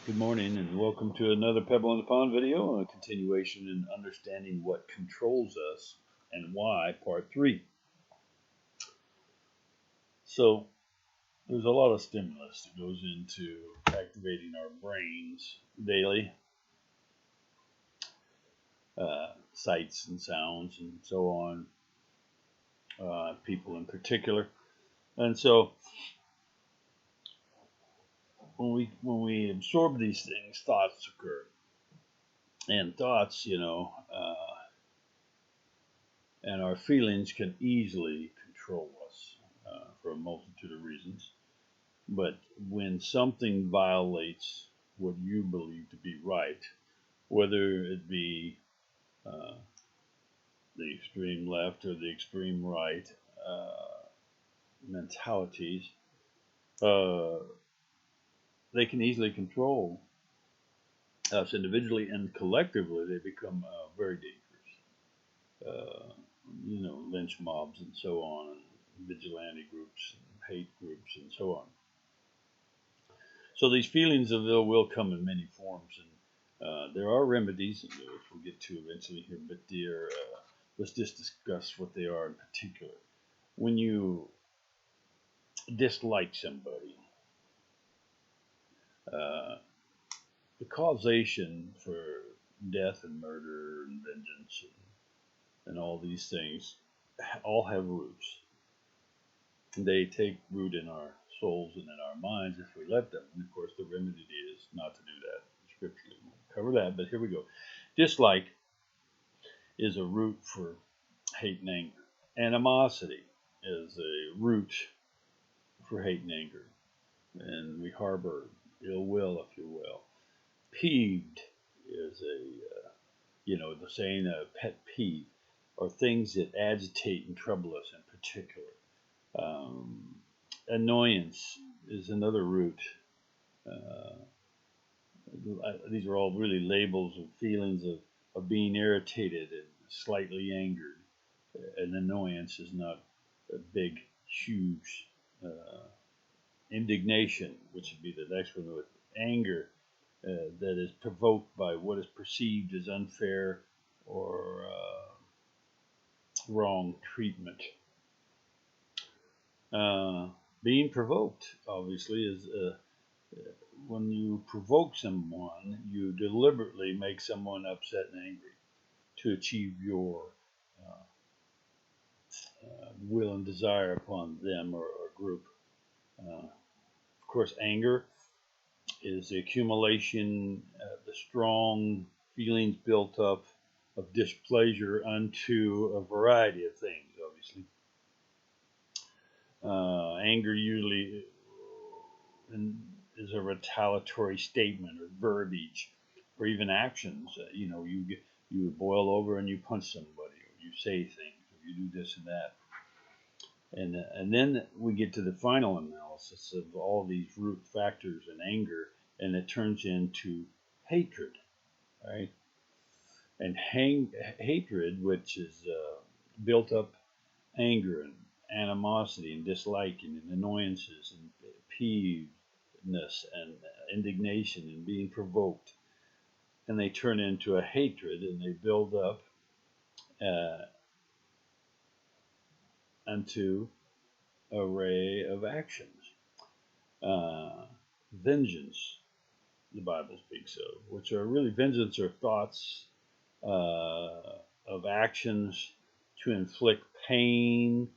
Good morning and welcome to another Pebble in the Pond video, a continuation in understanding what controls us and why, part 3. So, there's a lot of stimulus that goes into activating our brains daily, sights and sounds and so on, people in particular. And so, when we absorb these things, thoughts occur. And thoughts, and our feelings can easily control us for a multitude of reasons. But when something violates what you believe to be right, whether it be the extreme left or the extreme right mentalities, they can easily control us individually, and collectively they become very dangerous. Lynch mobs and so on, and vigilante groups, and hate groups, and so on. So these feelings of ill will come in many forms, and there are remedies, which we'll get to eventually here, but let's just discuss what they are in particular. When you dislike somebody, the causation for death and murder and vengeance and all these things all have roots. They take root in our souls and in our minds if we let them. And of course, the remedy is not to do that. Scripturally, we'll cover that, but here we go. Dislike is a root for hate and anger. Animosity is a root for hate and anger. And we harbor ill will, if you will. Peeved is the saying, a pet peeve, or things that agitate and trouble us in particular. Annoyance is another root. These are all really labels of feelings of being irritated and slightly angered. An annoyance is not a big, huge indignation, which would be the next one with anger that is provoked by what is perceived as unfair or wrong treatment. Being provoked, obviously, is when you provoke someone, you deliberately make someone upset and angry to achieve your will and desire upon them or group. Of course, anger is the accumulation, the strong feelings built up of displeasure unto a variety of things, obviously. Anger usually is a retaliatory statement or verbiage, or even actions. You boil over and you punch somebody, or you say things, or you do this and that. And then we get to the final analysis of all these root factors in anger, and it turns into hatred, right? And hatred, which is built up anger and animosity and disliking and annoyances and peevedness and indignation and being provoked, and they turn into a hatred, and they build up unto an array of actions. Vengeance, the Bible speaks of, which are really vengeance or thoughts of actions to inflict pain,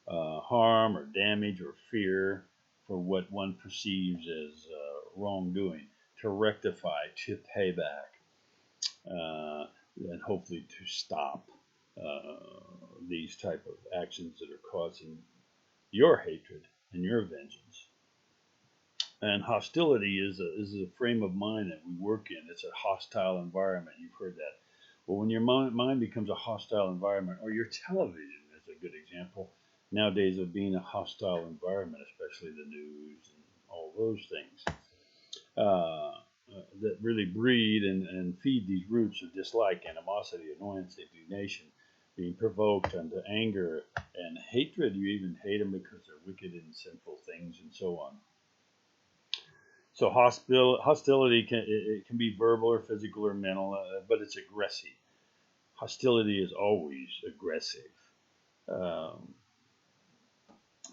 harm, or damage, or fear for what one perceives as wrongdoing, to rectify, to pay back, and hopefully to stop these type of actions that are causing your hatred and your vengeance. And hostility is a frame of mind that we work in. It's a hostile environment. You've heard that. Well, when your mind becomes a hostile environment, or your television is a good example nowadays of being a hostile environment, especially the news and all those things, that really breed and feed these roots of dislike, animosity, annoyance, indignation, being provoked unto anger and hatred. You even hate them because they're wicked and sinful things and so on. So hostility it can be verbal or physical or mental, but it's aggressive. Hostility is always aggressive. Um,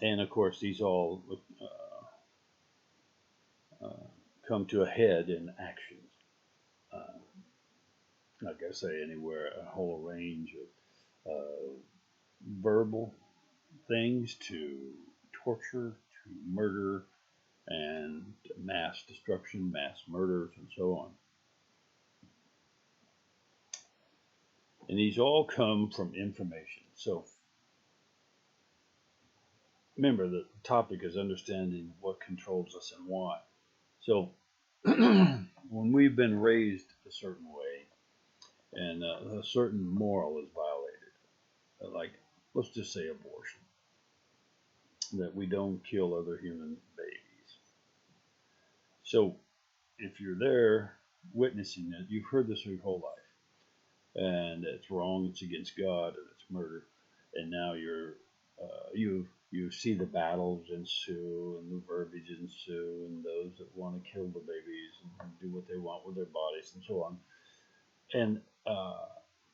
and of course, these all uh, come to a head in actions. Uh, like I say, anywhere, a whole range of verbal things to torture to murder and mass destruction, mass murders, and so on. And these all come from information. So remember, the topic is understanding what controls us and why. So when we've been raised a certain way and a certain moral is violated, like let's just say abortion, that we don't kill other human babies. So if you're there witnessing it, you've heard this your whole life, and it's wrong, it's against God, and it's murder, and now you see the battles ensue and the verbiage ensue, and those that want to kill the babies and do what they want with their bodies and so on, and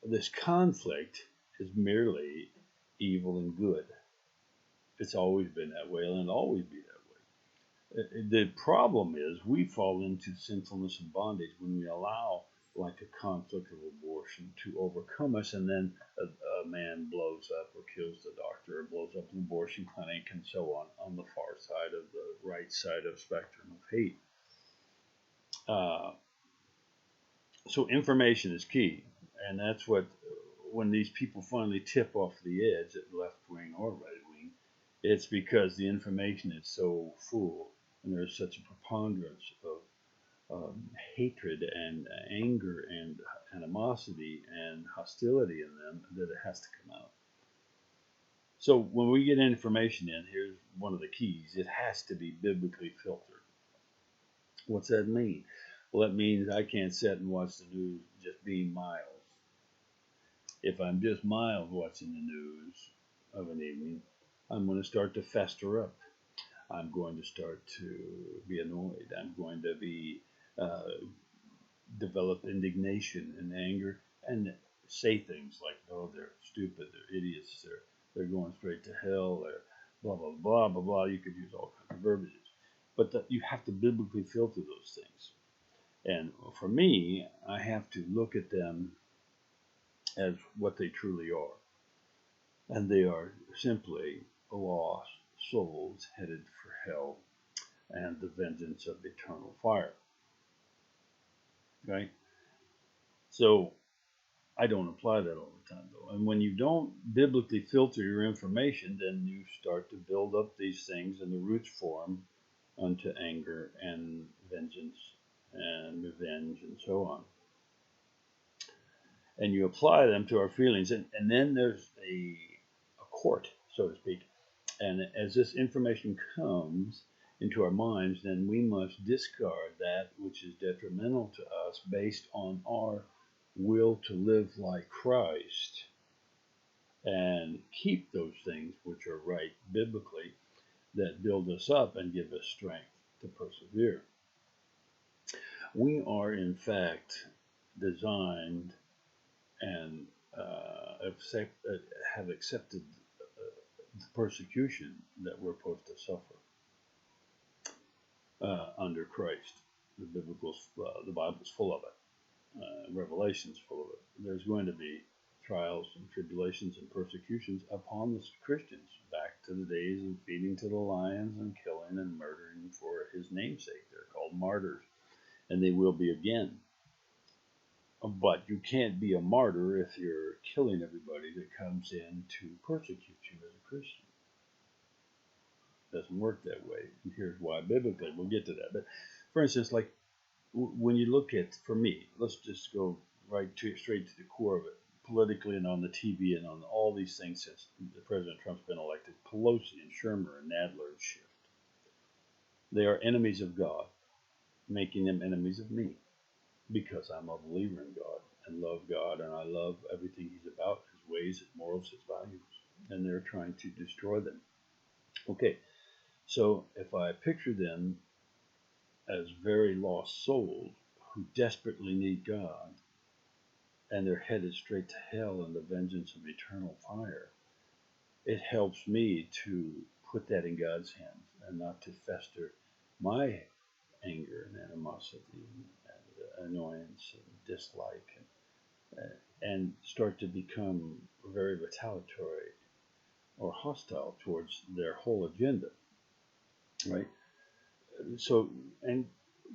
this conflict is merely evil and good. It's always been that way, and it'll always be that way. The problem is we fall into sinfulness and bondage when we allow like a conflict of abortion to overcome us, and then a man blows up or kills the doctor or blows up an abortion clinic and so on the far side of the right side of spectrum of hate. Uh, so information is key, and that's what when these people finally tip off the edge at left wing or right wing, it's because the information is so full and there's such a preponderance of hatred and anger and animosity and hostility in them that it has to come out. So when we get information in, here's one of the keys: it has to be biblically filtered. What's that mean? Well, that means I can't sit and watch the news just being miles. If I'm just miles watching the news of an evening, I'm going to start to fester up. I'm going to start to be annoyed. I'm going to be develop indignation and anger and say things like, "Oh, they're stupid. They're idiots. They're going straight to hell. They're blah blah blah blah blah." You could use all kinds of verbiages, but you have to biblically filter those things. And for me, I have to look at them as what they truly are. And they are simply lost souls headed for hell and the vengeance of eternal fire. Okay? So I don't apply that all the time, though. And when you don't biblically filter your information, then you start to build up these things and the roots form unto anger and vengeance and revenge and so on. And you apply them to our feelings. And then there's a court, so to speak. And as this information comes into our minds, then we must discard that which is detrimental to us based on our will to live like Christ and keep those things which are right biblically that build us up and give us strength to persevere. We are, in fact, designed and have accepted the persecution that we're supposed to suffer under Christ. The Bible's full of it. Revelation's full of it. There's going to be trials and tribulations and persecutions upon the Christians back to the days of feeding to the lions and killing and murdering for his namesake. They're called martyrs, and they will be again. But you can't be a martyr if you're killing everybody that comes in to persecute you as a Christian. It doesn't work that way. And here's why biblically. We'll get to that. But for instance, like when you look at, for me, let's just go straight to the core of it, politically and on the TV and on all these things since President Trump's been elected, Pelosi and Schumer and Nadler and Schiff. They are enemies of God, making them enemies of me because I'm a believer in God and love God and I love everything he's about, his ways, his morals, his values, and they're trying to destroy them. Okay, so if I picture them as very lost souls who desperately need God, and they're headed straight to hell and the vengeance of eternal fire, it helps me to put that in God's hands and not to fester my anger and animosity and annoyance and dislike and start to become very retaliatory or hostile towards their whole agenda, right? So, and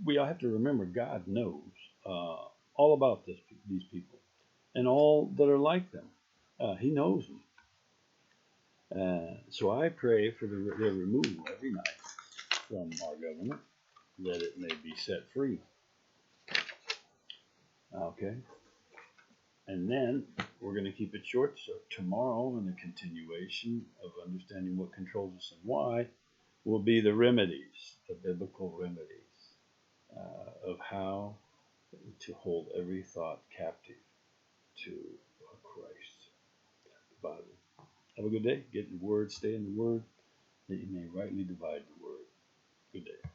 we all have to remember God knows all about these people and all that are like them. He knows them. So I pray for their removal every night from our government, that it may be set free. Okay? And then we're going to keep it short. So tomorrow, in the continuation of understanding what controls us and why, will be the remedies, the biblical remedies of how to hold every thought captive to Christ, the Bible. Have a good day. Get in the Word, stay in the Word, that you may rightly divide the Word. Good day.